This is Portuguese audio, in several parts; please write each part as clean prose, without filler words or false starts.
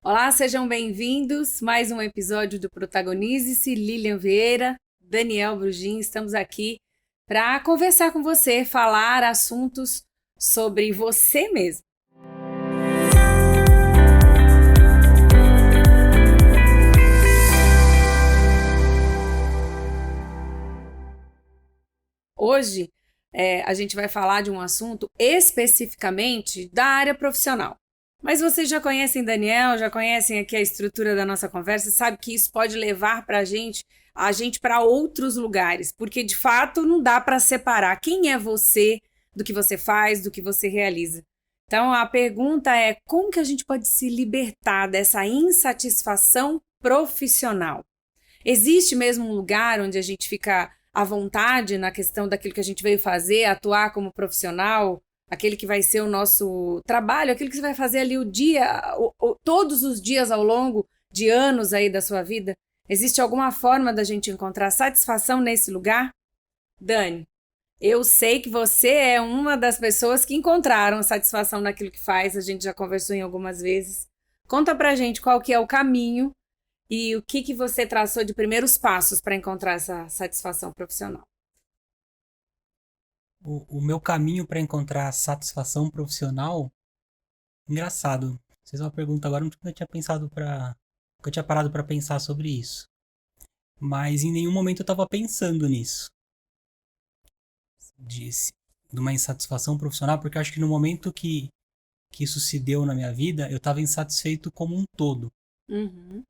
Olá, sejam bem-vindos. Mais um episódio do Protagonize-se. Lilian Vieira, Daniel Brugin, estamos aqui para conversar com você, falar assuntos sobre você mesmo. Hoje, a gente vai falar de um assunto especificamente da área profissional. Mas vocês já conhecem Daniel, já conhecem aqui a estrutura da nossa conversa, sabe que isso pode levar a gente para outros lugares, porque de fato não dá para separar quem é você do que você faz, do que você realiza. Então a pergunta é: como que a gente pode se libertar dessa insatisfação profissional? Existe mesmo um lugar onde a gente fica à vontade na questão daquilo que a gente veio fazer, atuar como profissional, aquele que vai ser o nosso trabalho, aquilo que você vai fazer ali todos os dias ao longo de anos aí da sua vida? Existe alguma forma da gente encontrar satisfação nesse lugar? Dani, eu sei que você é uma das pessoas que encontraram satisfação naquilo que faz, a gente já conversou em algumas vezes. Conta pra gente qual que é o caminho e o que você traçou de primeiros passos para encontrar essa satisfação profissional? O meu caminho para encontrar satisfação profissional, engraçado. Vocês uma pergunta agora, eu nunca tinha nunca tinha parado para pensar sobre isso. Mas em nenhum momento eu estava pensando nisso, disse, de uma insatisfação profissional, porque eu acho que no momento que isso se deu na minha vida, eu estava insatisfeito como um todo. Uhum.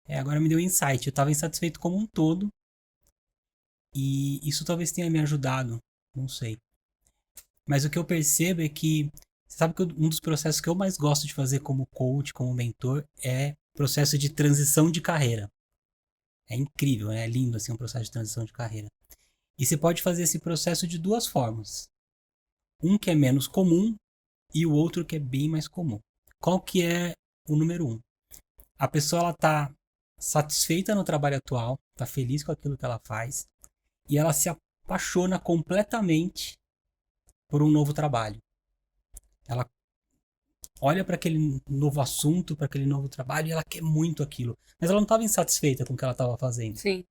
Agora me deu um insight, eu estava insatisfeito como um todo e isso talvez tenha me ajudado, não sei. Mas o que eu percebo é que, você sabe que um dos processos que eu mais gosto de fazer como coach, como mentor, é processo de transição de carreira. É incrível, é lindo assim um processo de transição de carreira. E você pode fazer esse processo de duas formas. Um que é menos comum e o outro que é bem mais comum. Qual que é o número um? A pessoa ela tá satisfeita no trabalho atual, tá feliz com aquilo que ela faz e ela se apaixona completamente por um novo trabalho. Ela olha para aquele novo assunto, para aquele novo trabalho e ela quer muito aquilo. Mas ela não estava insatisfeita com o que ela estava fazendo. Sim.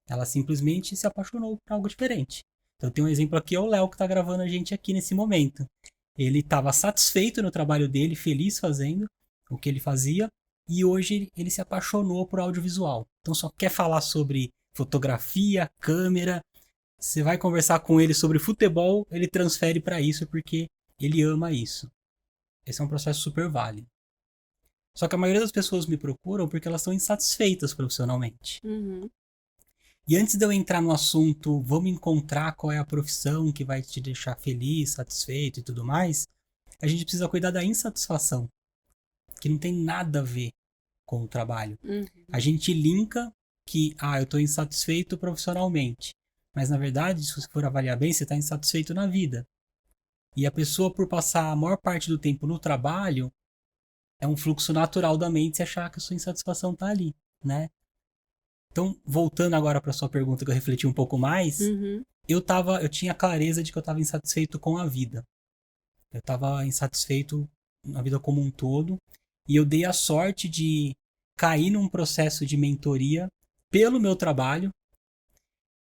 Ela simplesmente se apaixonou por algo diferente. Então tem um exemplo aqui, é o Léo que está gravando a gente aqui nesse momento. Ele estava satisfeito no trabalho dele, feliz fazendo o que ele fazia, e hoje ele se apaixonou por audiovisual. Então só quer falar sobre fotografia, câmera. Você vai conversar com ele sobre futebol, ele transfere para isso porque ele ama isso. Esse é um processo super válido. Só que a maioria das pessoas me procuram porque elas estão insatisfeitas profissionalmente. Uhum. E antes de eu entrar no assunto, vamos encontrar qual é a profissão que vai te deixar feliz, satisfeito e tudo mais, a gente precisa cuidar da insatisfação, que não tem nada a ver com o trabalho. A Uhum. gente linka que, eu estou insatisfeito profissionalmente. Mas na verdade, se você for avaliar bem, você está insatisfeito na vida. E a pessoa, por passar a maior parte do tempo no trabalho, é um fluxo natural da mente se achar que a sua insatisfação está ali, né? Então, voltando agora para sua pergunta que eu refleti um pouco mais, Uhum. eu tinha clareza de que eu estava insatisfeito com a vida. Eu estava insatisfeito na vida como um todo e eu dei a sorte de cair num processo de mentoria pelo meu trabalho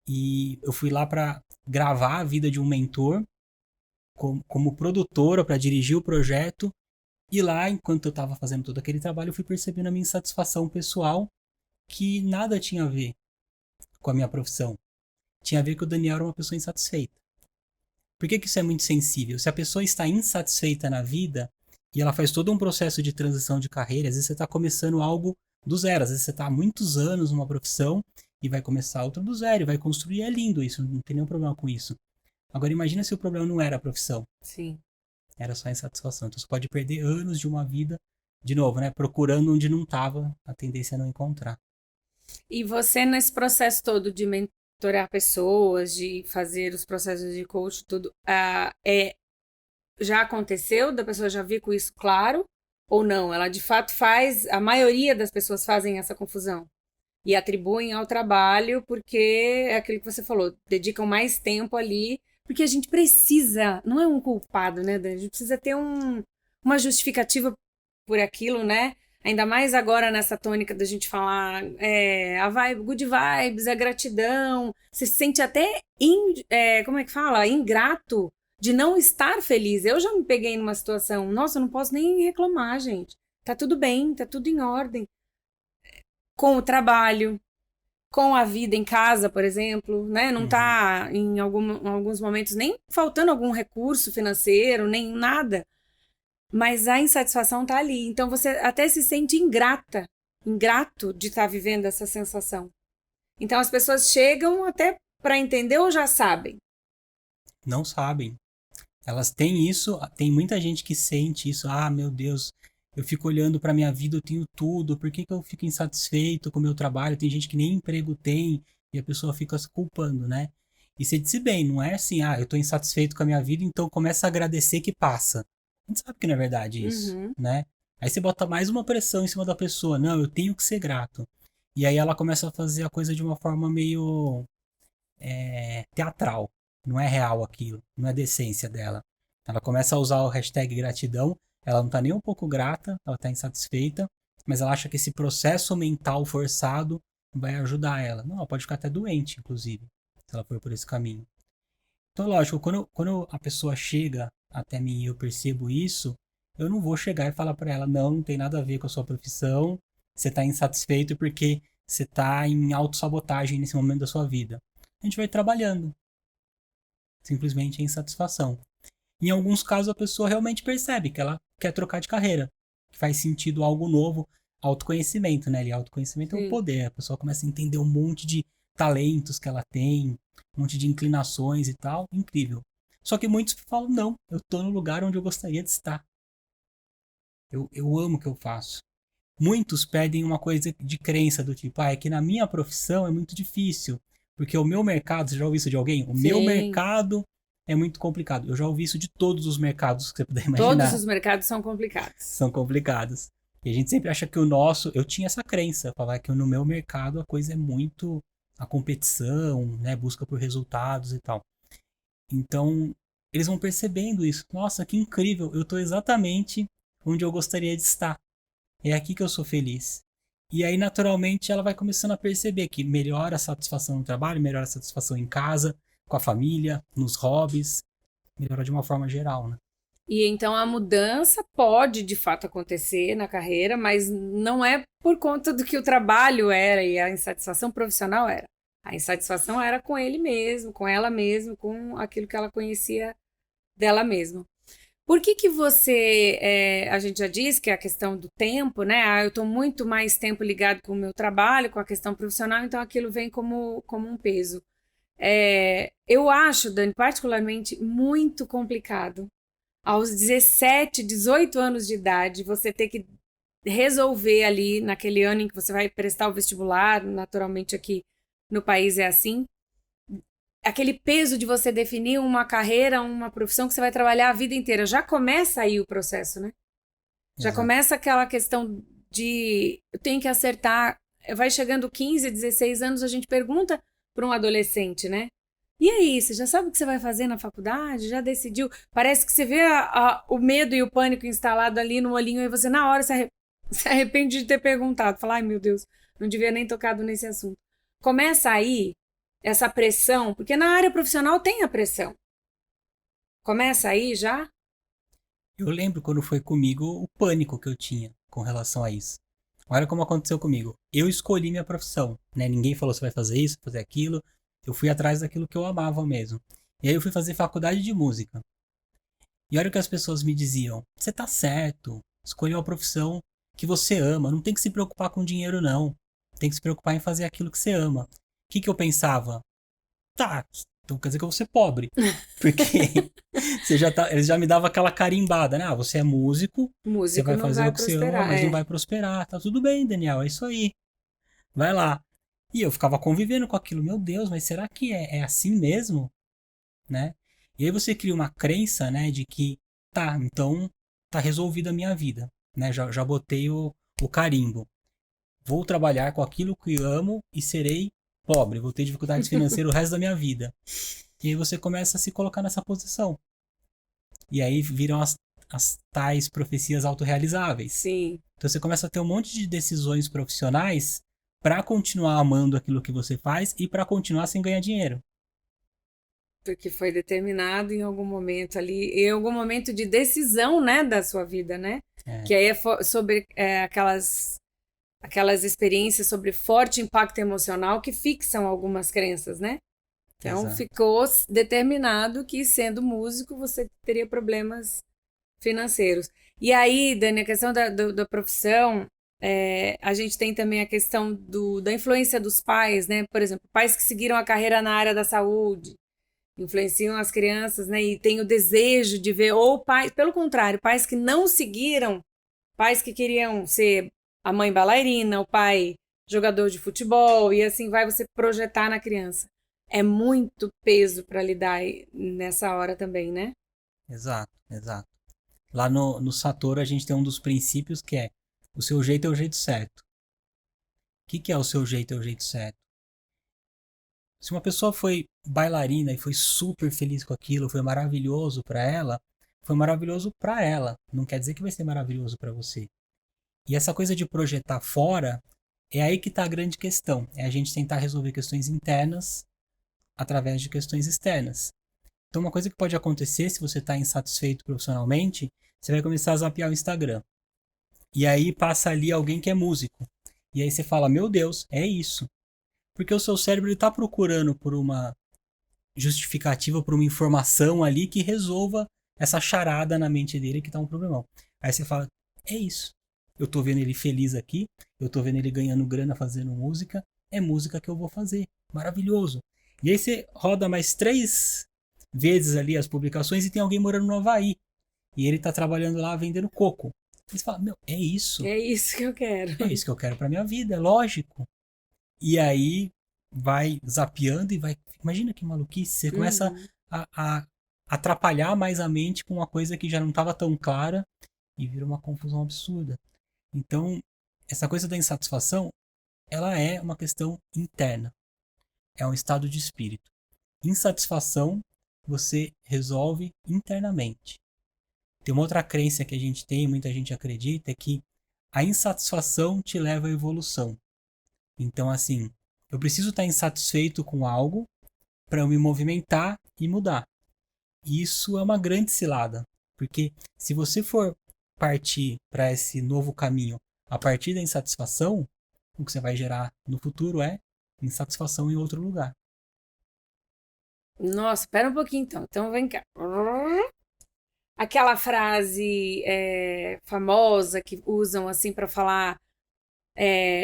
e eu fui lá para gravar a vida de um mentor como produtora para dirigir o projeto. E lá, enquanto eu estava fazendo todo aquele trabalho, eu fui percebendo a minha insatisfação pessoal, que nada tinha a ver com a minha profissão. Tinha a ver que o Daniel era uma pessoa insatisfeita. Por que isso é muito sensível? Se a pessoa está insatisfeita na vida e ela faz todo um processo de transição de carreira, às vezes você está começando algo do zero, às vezes você está há muitos anos numa profissão e vai começar outra do zero, e vai construir, é lindo isso, não tem nenhum problema com isso. Agora imagina se o problema não era a profissão, Sim. era só a insatisfação. Então você pode perder anos de uma vida, de novo, né? Procurando onde não estava, a tendência é não encontrar. E você, nesse processo todo de mentorar pessoas, de fazer os processos de coach, tudo, já aconteceu da pessoa já vir com isso claro? Ou não? Ela de fato faz, a maioria das pessoas fazem essa confusão e atribuem ao trabalho porque é aquilo que você falou, dedicam mais tempo ali, porque a gente precisa, não é um culpado, né, Dani? A gente precisa ter uma justificativa por aquilo, né? Ainda mais agora nessa tônica da gente falar a vibe, good vibes, a gratidão. Você se sente até, como é que fala? Ingrato de não estar feliz. Eu já me peguei numa situação, nossa, eu não posso nem reclamar, gente. Tá tudo bem, tá tudo em ordem. Com o trabalho, com a vida em casa, por exemplo, né? Não tá em alguns momentos nem faltando algum recurso financeiro, nem nada. Mas a insatisfação tá ali. Então você até se sente ingrato de estar vivendo essa sensação. Então as pessoas chegam até para entender ou já sabem? Não sabem. Elas têm isso, tem muita gente que sente isso. Ah, meu Deus, eu fico olhando pra minha vida, eu tenho tudo, por que que eu fico insatisfeito com o meu trabalho? Tem gente que nem emprego tem e a pessoa fica se culpando, né? E você disse bem, não é assim, eu tô insatisfeito com a minha vida, então começa a agradecer que passa. A gente sabe que não é verdade isso, né? Aí você bota mais uma pressão em cima da pessoa. Não, eu tenho que ser grato. E aí ela começa a fazer a coisa de uma forma meio teatral. Não é real aquilo, não é da essência dela. Ela começa a usar o hashtag gratidão, ela não tá nem um pouco grata, ela tá insatisfeita, mas ela acha que esse processo mental forçado vai ajudar ela. Não, ela pode ficar até doente, inclusive, se ela for por esse caminho. Então, lógico, quando a pessoa chega até mim e eu percebo isso, eu não vou chegar e falar para ela, não tem nada a ver com a sua profissão, você tá insatisfeito porque você tá em autossabotagem nesse momento da sua vida. A gente vai trabalhando. Simplesmente é insatisfação. Em alguns casos, a pessoa realmente percebe que ela quer trocar de carreira, que faz sentido algo novo, autoconhecimento, né? Autoconhecimento é o poder. A pessoa começa a entender um monte de talentos que ela tem, um monte de inclinações e tal. Incrível. Só que muitos falam, não, eu tô no lugar onde eu gostaria de estar. Eu amo o que eu faço. Muitos pedem uma coisa de crença do tipo, é que na minha profissão é muito difícil, porque o meu mercado, você já ouviu isso de alguém? O meu mercado é muito complicado. Eu já ouvi isso de todos os mercados que você puder imaginar. Todos os mercados são complicados. São complicados. E a gente sempre acha que o nosso, eu tinha essa crença, falar que no meu mercado a coisa é muito a competição, né, busca por resultados e tal. Então, eles vão percebendo isso. Nossa, que incrível, eu tô exatamente onde eu gostaria de estar. É aqui que eu sou feliz. E aí, naturalmente, ela vai começando a perceber que melhora a satisfação no trabalho, melhora a satisfação em casa, com a família, nos hobbies, melhora de uma forma geral, né? E então a mudança pode, de fato, acontecer na carreira, mas não é por conta do que o trabalho era e a insatisfação profissional era. A insatisfação era com ele mesmo, com ela mesma, com aquilo que ela conhecia dela mesma. Por que você, a gente já disse que é a questão do tempo, né? Eu estou muito mais tempo ligado com o meu trabalho, com a questão profissional, então aquilo vem como um peso. Eu acho, Dani, particularmente muito complicado. Aos 17, 18 anos de idade, você ter que resolver ali, naquele ano em que você vai prestar o vestibular, naturalmente aqui no país é assim, aquele peso de você definir uma carreira, uma profissão que você vai trabalhar a vida inteira. Já começa aí o processo, né? Já começa aquela questão de eu tenho que acertar. Vai chegando 15, 16 anos, a gente pergunta para um adolescente, né? E aí, você já sabe o que você vai fazer na faculdade? Já decidiu? Parece que você vê o medo e o pânico instalado ali no olhinho e você na hora se arrepende de ter perguntado. Fala, ai meu Deus, não devia nem tocado nesse assunto. Começa aí essa pressão, porque na área profissional tem a pressão. Começa aí já? Eu lembro quando foi comigo o pânico que eu tinha com relação a isso. Olha como aconteceu comigo. Eu escolhi minha profissão, né? Ninguém falou você vai fazer isso, fazer aquilo. Eu fui atrás daquilo que eu amava mesmo. E aí eu fui fazer faculdade de música. E olha o que as pessoas me diziam. Você tá certo. Escolheu a profissão que você ama. Não tem que se preocupar com dinheiro, não. Tem que se preocupar em fazer aquilo que você ama. O que eu pensava? Tá, então quer dizer que eu vou ser pobre. Porque eles já me davam aquela carimbada, né? Você é músico, você vai fazer o que você ama, mas não vai prosperar. Tá tudo bem, Daniel, é isso aí. Vai lá. E eu ficava convivendo com aquilo. Meu Deus, mas será que é assim mesmo? Né? E aí você cria uma crença, né, de que tá, então tá resolvida a minha vida, né? Já botei o carimbo. Vou trabalhar com aquilo que amo e serei pobre, vou ter dificuldades financeiras o resto da minha vida. E aí você começa a se colocar nessa posição. E aí viram as tais profecias autorrealizáveis. Sim. Então você começa a ter um monte de decisões profissionais para continuar amando aquilo que você faz e para continuar sem ganhar dinheiro. Porque foi determinado em algum momento ali, em algum momento de decisão, né, da sua vida, né? É, Que aí é sobre aquelas experiências sobre forte impacto emocional que fixam algumas crenças, né? Então exato. ficou determinado que sendo músico você teria problemas financeiros. E aí, Dani, a questão da profissão, a gente tem também a questão da influência dos pais, né? Por exemplo, pais que seguiram a carreira na área da saúde, influenciam as crianças, né? E tem o desejo de ver, ou pais, pelo contrário, pais que não seguiram, pais que queriam ser a mãe bailarina, o pai jogador de futebol, e assim vai você projetar na criança. É muito peso para lidar nessa hora também, né? Exato, exato. Lá no Satoru a gente tem um dos princípios que é o seu jeito é o jeito certo. O que é o seu jeito é o jeito certo? Se uma pessoa foi bailarina e foi super feliz com aquilo, foi maravilhoso para ela, foi maravilhoso para ela. Não quer dizer que vai ser maravilhoso para você. E essa coisa de projetar fora é aí que está a grande questão. É a gente tentar resolver questões internas através de questões externas. Então, uma coisa que pode acontecer se você está insatisfeito profissionalmente, você vai começar a zapear o Instagram. E aí passa ali alguém que é músico. E aí você fala, meu Deus, é isso. Porque o seu cérebro está procurando por uma justificativa, por uma informação ali que resolva essa charada na mente dele que tá um problemão. Aí você fala, é isso. Eu tô vendo ele feliz aqui, eu tô vendo ele ganhando grana fazendo música, é música que eu vou fazer. Maravilhoso. E aí você roda mais 3 vezes ali as publicações e tem alguém morando no Havaí. E ele tá trabalhando lá vendendo coco. Aí você fala, meu, é isso. É isso que eu quero. É isso que eu quero pra minha vida, é lógico. E aí vai zapeando e vai. Imagina que maluquice. Você começa Uhum. a atrapalhar mais a mente com uma coisa que já não estava tão clara e vira uma confusão absurda. Então, essa coisa da insatisfação, ela é uma questão interna. É um estado de espírito. Insatisfação você resolve internamente. Tem uma outra crença que a gente tem, muita gente acredita, é que a insatisfação te leva à evolução. Então, assim, eu preciso estar insatisfeito com algo para eu me movimentar e mudar. E isso é uma grande cilada, porque se você for partir para esse novo caminho a partir da insatisfação, o que você vai gerar no futuro é insatisfação em outro lugar. Nossa, espera um pouquinho então. Então vem cá. Aquela frase famosa que usam assim para falar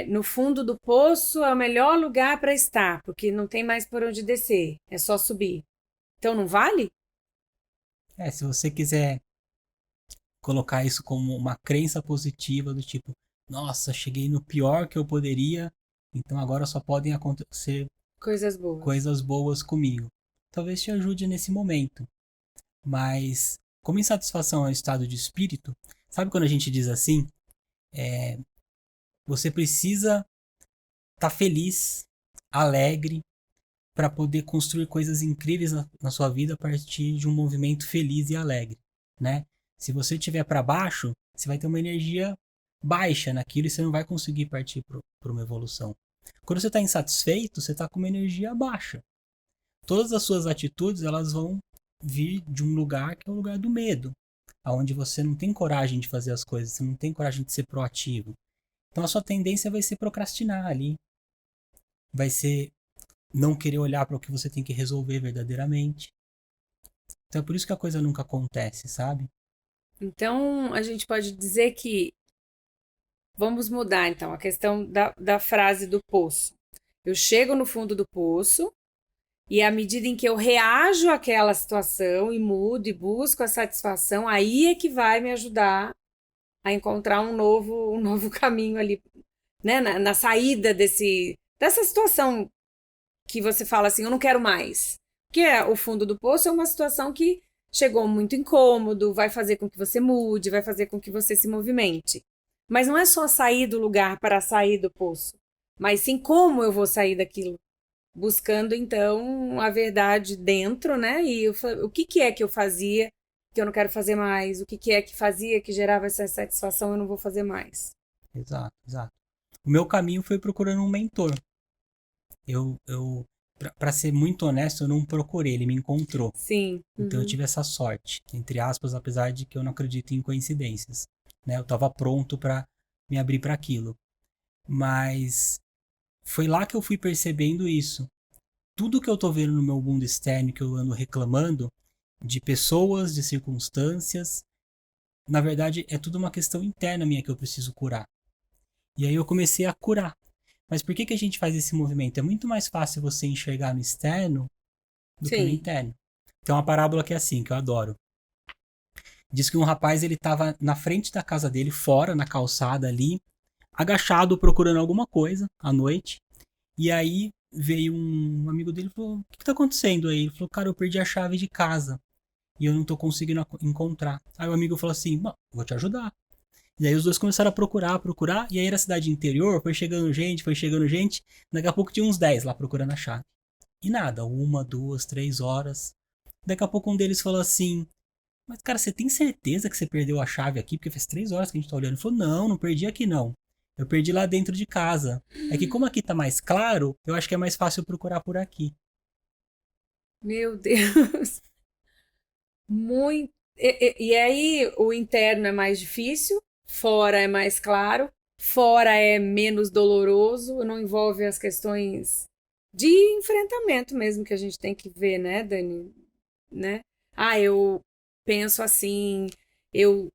no fundo do poço é o melhor lugar para estar, porque não tem mais por onde descer, é só subir. Então não vale? Se você quiser colocar isso como uma crença positiva do tipo, nossa, cheguei no pior que eu poderia, então agora só podem acontecer Coisas boas. coisas boas comigo. Talvez te ajude nesse momento. Mas, como insatisfação é um estado de espírito, sabe quando a gente diz assim? Você precisa estar feliz, alegre, para poder construir coisas incríveis na sua vida a partir de um movimento feliz e alegre, né? Se você estiver para baixo, você vai ter uma energia baixa naquilo e você não vai conseguir partir para uma evolução. Quando você está insatisfeito, você está com uma energia baixa. Todas as suas atitudes elas vão vir de um lugar que é o lugar do medo, aonde você não tem coragem de fazer as coisas, você não tem coragem de ser proativo. Então a sua tendência vai ser procrastinar ali, vai ser não querer olhar para o que você tem que resolver verdadeiramente. Então é por isso que a coisa nunca acontece, sabe? Então a gente pode dizer que vamos mudar então a questão da frase do poço. Eu chego no fundo do poço e à medida em que eu reajo àquela situação e mudo e busco a satisfação, aí é que vai me ajudar a encontrar um novo caminho ali, né? Na saída dessa situação que você fala assim, eu não quero mais. Porque o fundo do poço é uma situação que chegou muito incômodo, vai fazer com que você mude, vai fazer com que você se movimente. Mas não é só sair do lugar para sair do poço, mas sim como eu vou sair daquilo. Buscando, então, a verdade dentro, né? E o que é que eu fazia que eu não quero fazer mais? O que é que fazia que gerava essa satisfação eu não vou fazer mais? Exato, exato. O meu caminho foi procurando um mentor. Pra ser muito honesto, eu não procurei, ele me encontrou. Sim. Então eu Uhum. tive essa sorte, entre aspas, apesar de que eu não acredito em coincidências, né? Eu estava pronto para me abrir para aquilo. Mas foi lá que eu fui percebendo isso. Tudo que eu tô vendo no meu mundo externo que eu ando reclamando de pessoas, de circunstâncias, na verdade é tudo uma questão interna minha que eu preciso curar. E aí eu comecei a curar. Mas por que que a gente faz esse movimento? É muito mais fácil você enxergar no externo do que no Sim. interno. Tem uma parábola que é assim, que eu adoro. Diz que um rapaz ele estava na frente da casa dele, fora, na calçada ali, agachado procurando alguma coisa à noite. E aí veio um amigo dele e falou: O que tá acontecendo aí? Ele falou: Cara, eu perdi a chave de casa e eu não tô conseguindo encontrar. Aí o amigo falou assim: Vou te ajudar. E aí os dois começaram a procurar, procurar. E aí era cidade interior, foi chegando gente, foi chegando gente. Daqui a pouco tinha uns 10 lá procurando a chave. E nada, 1, 2, 3 horas. Daqui a pouco um deles falou assim: Mas cara, você tem certeza que você perdeu a chave aqui? Porque faz 3 horas que a gente tá olhando. Ele falou: Não perdi aqui não. Eu perdi lá dentro de casa. É que como aqui tá mais claro, eu acho que é mais fácil procurar por aqui. Meu Deus. Muito. E aí, o interno é mais difícil, fora é mais claro, fora é menos doloroso, não envolve as questões de enfrentamento mesmo que a gente tem que ver, né, Dani? Né? Ah, eu penso assim, eu,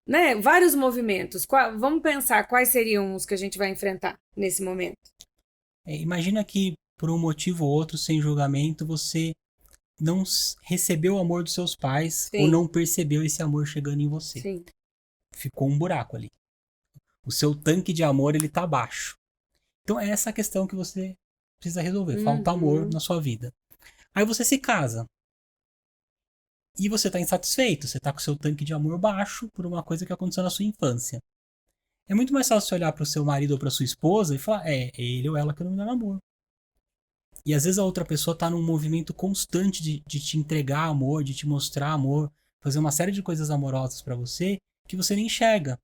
né? Vários movimentos. Vamos pensar quais seriam os que a gente vai enfrentar nesse momento. Imagina que por um motivo ou outro, sem julgamento, você não recebeu o amor dos seus pais ou Sim, não percebeu esse amor chegando em você. sim. Ficou um buraco ali. O seu tanque de amor ele tá baixo. Então é essa a questão que você precisa resolver. Falta amor Uhum. na sua vida. Aí você se casa. E você tá insatisfeito. Você tá com o seu tanque de amor baixo por uma coisa que aconteceu na sua infância. É muito mais fácil você olhar pro seu marido ou pra sua esposa e falar: É ele ou ela que não me dá amor. E às vezes a outra pessoa tá num movimento constante de te entregar amor, de te mostrar amor, fazer uma série de coisas amorosas pra você que você nem enxerga.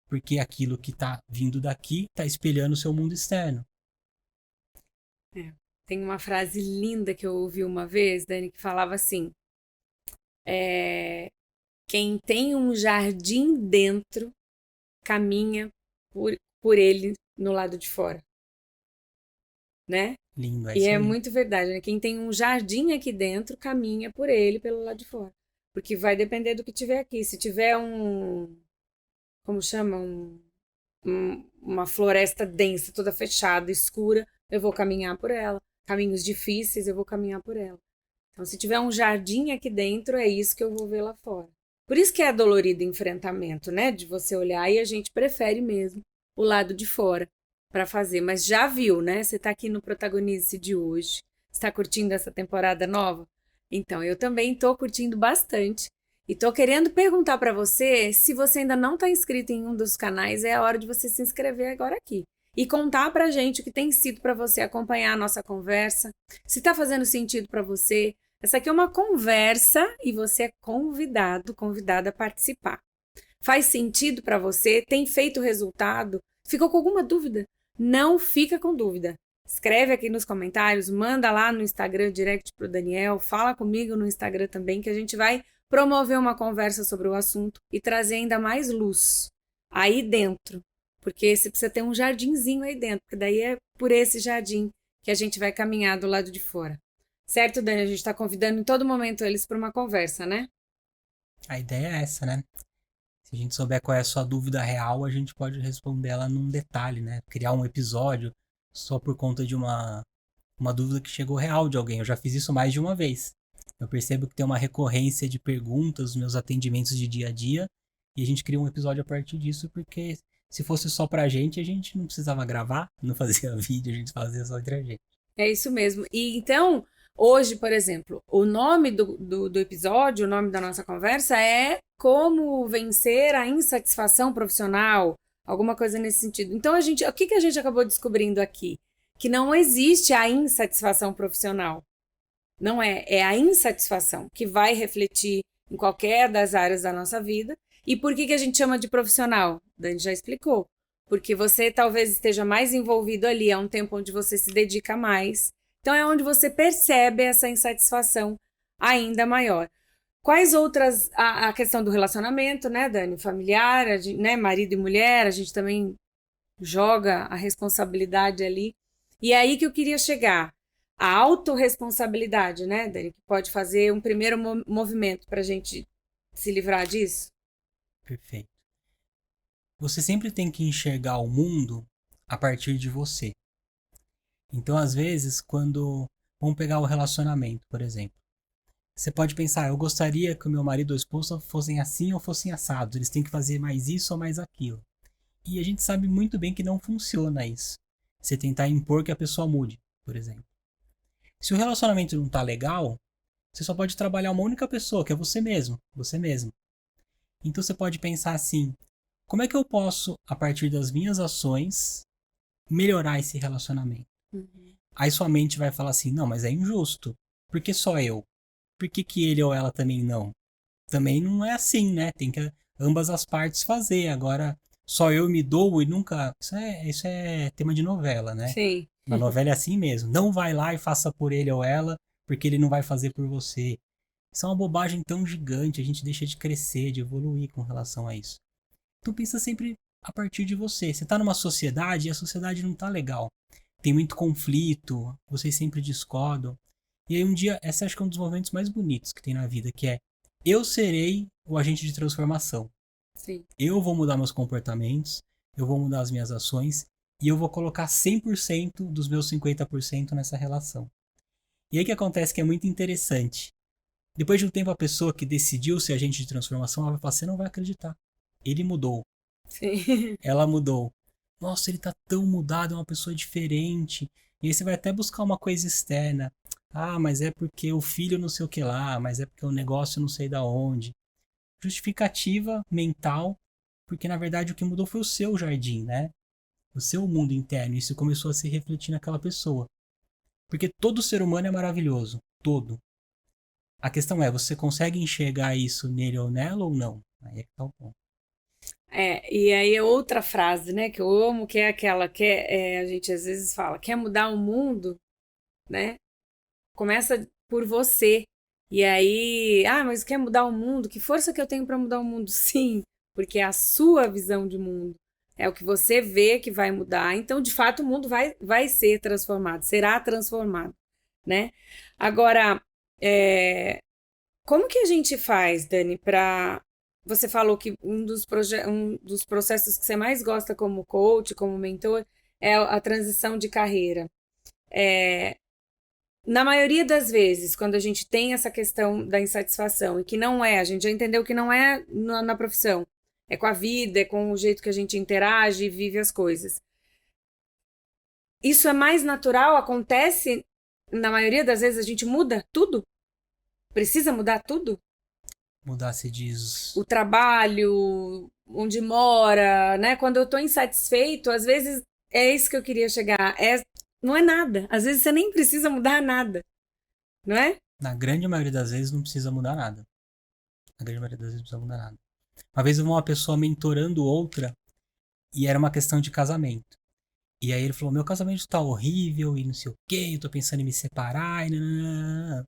Porque aquilo que tá vindo daqui tá espelhando o seu mundo externo. É. Tem uma frase linda que eu ouvi uma vez, Dani, que falava assim: é, quem tem um jardim dentro caminha por ele no lado de fora, né? Lindo, é E isso é aí. muito verdade, né? Quem tem um jardim aqui dentro caminha por ele pelo lado de fora, porque vai depender do que tiver aqui. Se tiver como chama, uma floresta densa, toda fechada, escura, eu vou caminhar por ela. Caminhos difíceis, eu vou caminhar por ela. Então, se tiver um jardim aqui dentro, é isso que eu vou ver lá fora. Por isso que é dolorido enfrentamento, né? De você olhar e a gente prefere mesmo o lado de fora para fazer. Mas já viu, né? Você está aqui no Protagonize de hoje. Está curtindo essa temporada nova? Então, eu também estou curtindo bastante. E estou querendo perguntar para você, se você ainda não está inscrito em um dos canais, é a hora de você se inscrever agora aqui. E contar para a gente o que tem sido para você acompanhar a nossa conversa, se está fazendo sentido para você. Essa aqui é uma conversa e você é convidada a participar. Faz sentido para você? Tem feito resultado? Ficou com alguma dúvida? Não fica com dúvida. Escreve aqui nos comentários, manda lá no Instagram direct pro Daniel, fala comigo no Instagram também que a gente vai promover uma conversa sobre o assunto e trazer ainda mais luz aí dentro. Porque você precisa ter um jardinzinho aí dentro, porque daí é por esse jardim que a gente vai caminhar do lado de fora. Certo, Dani? A gente está convidando em todo momento eles para uma conversa, né? A ideia é essa, né? Se a gente souber qual é a sua dúvida real, a gente pode responder ela num detalhe, né? Criar um episódio só por conta de uma dúvida que chegou real de alguém. Eu já fiz isso mais de uma vez. Eu percebo que tem uma recorrência de perguntas nos meus atendimentos de dia a dia e a gente cria um episódio a partir disso, porque se fosse só pra gente, a gente não precisava gravar, não fazia vídeo, a gente fazia só entre a gente. É isso mesmo. E então, hoje, por exemplo, o nome do episódio, o nome da nossa conversa é Como Vencer a Insatisfação Profissional, alguma coisa nesse sentido. Então, o que que a gente acabou descobrindo aqui? Que não existe a insatisfação profissional. Não é, é a insatisfação que vai refletir em qualquer das áreas da nossa vida. E por que que a gente chama de profissional? Dani já explicou. Porque você talvez esteja mais envolvido ali, é um tempo onde você se dedica mais. Então é onde você percebe essa insatisfação ainda maior. Quais outras, a questão do relacionamento, né, Dani? Familiar, né, marido e mulher, a gente também joga a responsabilidade ali. E é aí que eu queria chegar. A autorresponsabilidade, né, Dani? Que pode fazer um primeiro movimento para a gente se livrar disso. Perfeito. Você sempre tem que enxergar o mundo a partir de você. Então, às vezes, quando... Vamos pegar o relacionamento, por exemplo. Você pode pensar, eu gostaria que o meu marido ou esposa fossem assim ou fossem assados. Eles têm que fazer mais isso ou mais aquilo. E a gente sabe muito bem que não funciona isso. Você tentar impor que a pessoa mude, por exemplo. Se o relacionamento não tá legal, você só pode trabalhar uma única pessoa, que é você mesmo, você mesmo. Então você pode pensar assim, como é que eu posso, a partir das minhas ações, melhorar esse relacionamento? Aí sua mente vai falar assim, não, mas é injusto. Por que só eu? Por que ele ou ela também não? Também não é assim, né? Tem que ambas as partes fazer. Agora, só eu me dou e nunca... Isso é tema de novela, né? Sim. Na novela é assim mesmo. Não vai lá e faça por ele ou ela, porque ele não vai fazer por você. Isso é uma bobagem tão gigante. A gente deixa de crescer, de evoluir com relação a isso. Então pensa sempre a partir de você. Você tá numa sociedade e a sociedade não tá legal. Tem muito conflito, vocês sempre discordam. E aí um dia, essa acho que é um dos momentos mais bonitos que tem na vida, que é eu serei o agente de transformação. Sim. Eu vou mudar meus comportamentos, eu vou mudar as minhas ações e eu vou colocar 100% dos meus 50% nessa relação. E aí o que acontece que é muito interessante. Depois de um tempo a pessoa que decidiu ser agente de transformação, ela vai falar, você não vai acreditar. Ele mudou. Sim. Ela mudou. Nossa, ele tá tão mudado, é uma pessoa diferente. E aí você vai até buscar uma coisa externa. Ah, mas é porque o filho não sei o que lá, mas é porque o negócio não sei da onde. Justificativa mental, porque na verdade o que mudou foi o seu jardim, né? O seu mundo interno. Isso começou a se refletir naquela pessoa. Porque todo ser humano é maravilhoso. Todo. A questão é, você consegue enxergar isso nele ou nela ou não? Aí é que tá o ponto. E aí é outra frase, né, que eu amo, que é aquela que a gente às vezes fala, quer mudar o mundo, né? Começa por você. E aí, mas quer mudar o mundo? Que força que eu tenho para mudar o mundo? Sim, porque é a sua visão de mundo. É o que você vê que vai mudar. Então, de fato, o mundo vai ser transformado, será transformado, né? Agora, como que a gente faz, Dani, para... Você falou que um dos processos que você mais gosta como coach, como mentor, é a transição de carreira. Na maioria das vezes, quando a gente tem essa questão da insatisfação e que não é, a gente já entendeu que não é na profissão, é com a vida, é com o jeito que a gente interage e vive as coisas. Isso é mais natural, acontece, na maioria das vezes a gente muda tudo? Precisa mudar tudo? Mudar se diz... O trabalho, onde mora, né? Quando eu tô insatisfeito, às vezes é isso que eu queria chegar. Não é nada. Às vezes você nem precisa mudar nada. Não é? Na grande maioria das vezes não precisa mudar nada. Na grande maioria das vezes não precisa mudar nada. Uma vez eu vi uma pessoa mentorando outra e era uma questão de casamento. E aí ele falou, meu casamento tá horrível e não sei o que, eu tô pensando em me separar e nananana.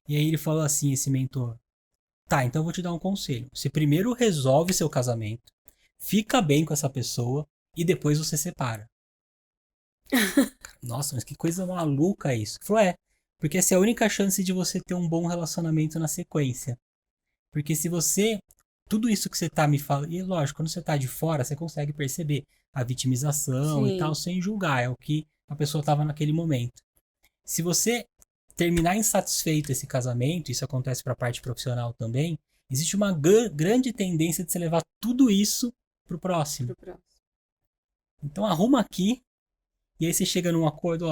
E aí ele falou assim, esse mentor, tá, então eu vou te dar um conselho. Você primeiro resolve seu casamento, fica bem com essa pessoa e depois você separa. Nossa, mas que coisa maluca isso. Ele falou, porque essa é a única chance de você ter um bom relacionamento na sequência. Porque se você... Tudo isso que você tá me falando... E lógico, quando você tá de fora, você consegue perceber a vitimização Sim. e tal, sem julgar. É o que a pessoa tava naquele momento. Se você terminar insatisfeito esse casamento, isso acontece para a parte profissional também, existe uma grande tendência de você levar tudo isso pro próximo. Então arruma aqui, e aí você chega num acordo,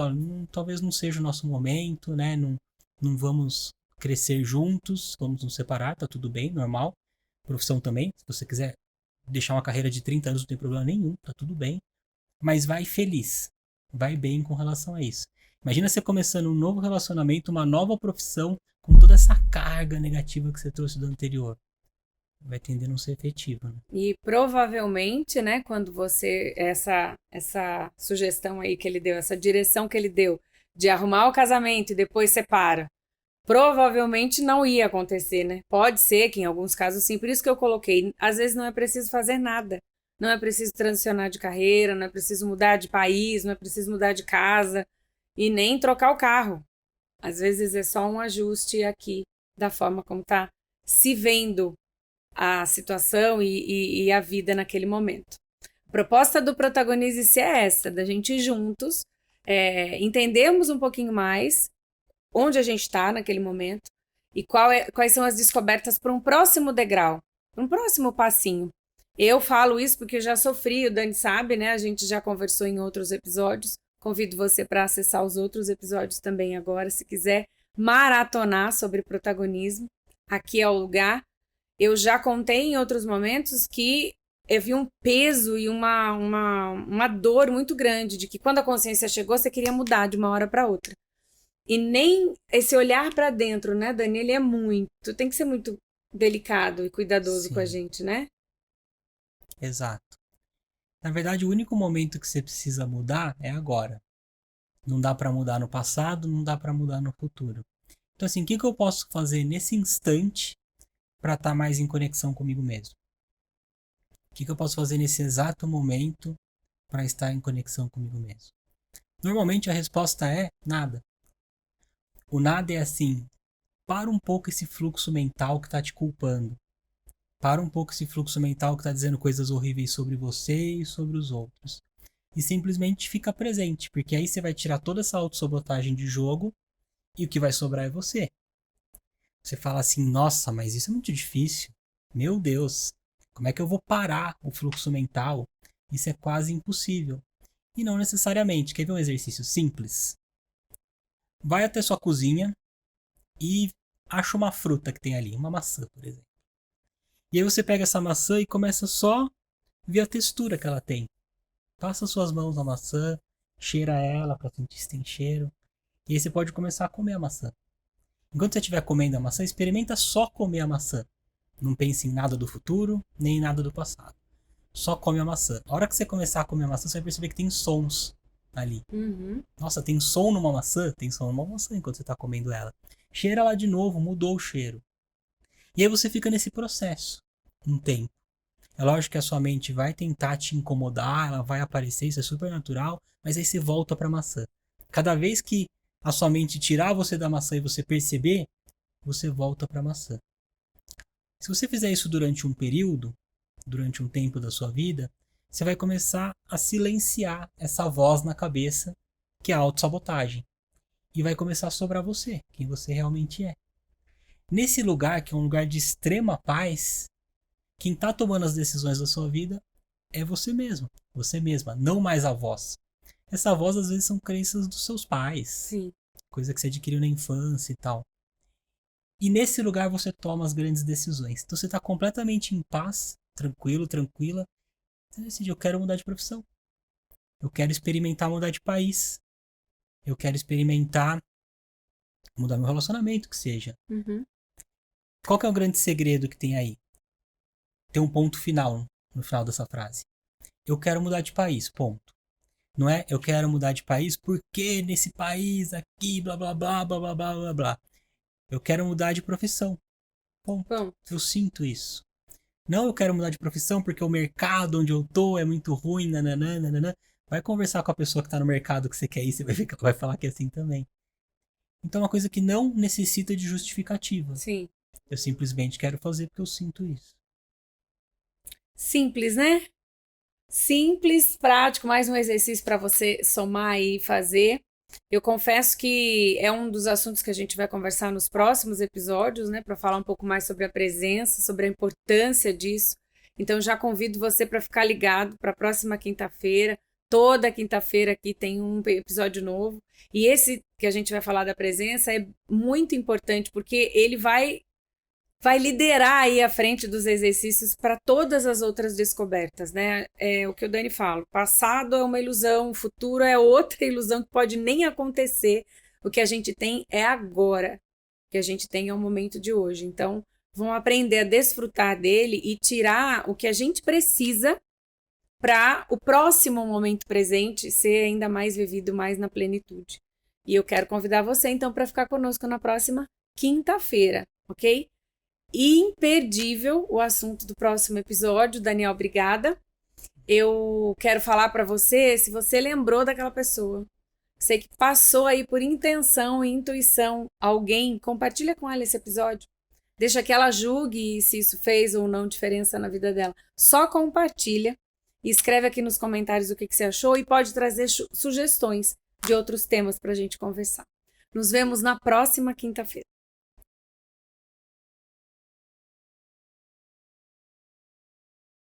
talvez não seja o nosso momento, né? Não vamos crescer juntos, vamos nos separar, tá tudo bem, normal. Profissão também, se você quiser deixar uma carreira de 30 anos, não tem problema nenhum, tá tudo bem. Mas vai feliz, vai bem com relação a isso. Imagina você começando um novo relacionamento, uma nova profissão, com toda essa carga negativa que você trouxe do anterior. vai tender a não ser efetiva, né? E provavelmente, né, quando você, essa sugestão aí que ele deu, essa direção que ele deu de arrumar o casamento e depois separa, provavelmente não ia acontecer, né? Pode ser que em alguns casos sim, por isso que eu coloquei, às vezes não é preciso fazer nada. Não é preciso transicionar de carreira, não é preciso mudar de país, não é preciso mudar de casa e nem trocar o carro. Às vezes é só um ajuste aqui da forma como está se vendo a situação e a vida naquele momento. A proposta do Protagonize-se é essa, da gente ir juntos, entendermos um pouquinho mais onde a gente está naquele momento e quais são as descobertas para um próximo degrau, para um próximo passinho. Eu falo isso porque eu já sofri, o Dani sabe, né? A gente já conversou em outros episódios. Convido você para acessar os outros episódios também agora, se quiser maratonar sobre protagonismo. Aqui é o lugar. Eu já contei em outros momentos que eu vi um peso e uma dor muito grande de que quando a consciência chegou, você queria mudar de uma hora para outra. E nem esse olhar para dentro, né, Dani? Ele tem que ser muito delicado e cuidadoso com a Sim, gente, né? exato. Na verdade, o único momento que você precisa mudar é agora. Não dá para mudar no passado, não dá para mudar no futuro. Então, assim, o que eu posso fazer nesse instante para estar mais em conexão comigo mesmo? O que eu posso fazer nesse exato momento para estar em conexão comigo mesmo? Normalmente a resposta é nada. O nada é assim, para um pouco esse fluxo mental que está te culpando. Para um pouco esse fluxo mental que está dizendo coisas horríveis sobre você e sobre os outros. E simplesmente fica presente, porque aí você vai tirar toda essa autossabotagem de jogo e o que vai sobrar é você. Você fala assim, nossa, mas isso é muito difícil. Meu Deus, como é que eu vou parar o fluxo mental? Isso é quase impossível. E não necessariamente. Quer ver um exercício simples? Vai até sua cozinha e acha uma fruta que tem ali, uma maçã, por exemplo. E aí você pega essa maçã e começa só a ver a textura que ela tem. Passa suas mãos na maçã, cheira ela para sentir se tem cheiro. E aí você pode começar a comer a maçã. Enquanto você estiver comendo a maçã, experimenta só comer a maçã. Não pense em nada do futuro, nem em nada do passado. Só come a maçã. A hora que você começar a comer a maçã, você vai perceber que tem sons ali. Uhum. Nossa, tem som numa maçã? Tem som numa maçã enquanto você está comendo ela. Cheira ela de novo, mudou o cheiro. E aí você fica nesse processo um tempo. É lógico que a sua mente vai tentar te incomodar, ela vai aparecer, isso é super natural, mas aí você volta para a maçã. Cada vez que a sua mente tirar você da maçã e você perceber, você volta para a maçã. Se você fizer isso durante um período, durante um tempo da sua vida, você vai começar a silenciar essa voz na cabeça, que é a autossabotagem. E vai começar a sobrar você, quem você realmente é. Nesse lugar, que é um lugar de extrema paz, quem está tomando as decisões da sua vida é você mesmo, você mesma, não mais a voz. Essa voz às vezes são crenças dos seus pais, Sim. coisa que você adquiriu na infância e tal. E nesse lugar você toma as grandes decisões. Então você está completamente em paz, tranquilo, tranquila. Você decide, eu quero mudar de profissão. Eu quero experimentar mudar de país. Eu quero experimentar mudar meu relacionamento, que seja. Uhum. Qual que é o grande segredo que tem aí? Tem um ponto final no final dessa frase. Eu quero mudar de país, ponto. Não é eu quero mudar de país porque nesse país aqui, blá blá blá blá blá blá blá blá. Eu quero mudar de profissão, ponto. Bom, Eu sinto isso. Não eu quero mudar de profissão porque o mercado onde eu tô é muito ruim, nananã, nananã. Vai conversar com a pessoa que tá no mercado que você quer ir, você vai falar que é assim também. Então é uma coisa que não necessita de justificativa. sim. Eu simplesmente quero fazer porque eu sinto isso. Simples, né? Simples, prático, mais um exercício para você somar e fazer. Eu confesso que é um dos assuntos que a gente vai conversar nos próximos episódios, né, para falar um pouco mais sobre a presença, sobre a importância disso. Então já convido você para ficar ligado para a próxima quinta-feira. Toda quinta-feira aqui tem um episódio novo. E esse que a gente vai falar da presença é muito importante porque ele vai liderar aí à frente dos exercícios para todas as outras descobertas, né? É o que o Dani fala. O passado é uma ilusão, o futuro é outra ilusão que pode nem acontecer. O que a gente tem é agora. O que a gente tem é o momento de hoje. Então, vão aprender a desfrutar dele e tirar o que a gente precisa para o próximo momento presente ser ainda mais vivido, mais na plenitude. E eu quero convidar você, então, para ficar conosco na próxima quinta-feira, ok? Imperdível o assunto do próximo episódio. Daniel, obrigada. Eu quero falar para você, se você lembrou daquela pessoa, sei que passou aí por intenção e intuição alguém, compartilha com ela esse episódio. Deixa que ela julgue se isso fez ou não diferença na vida dela. Só compartilha e escreve aqui nos comentários o que você achou e pode trazer sugestões de outros temas para a gente conversar. Nos vemos na próxima quinta-feira.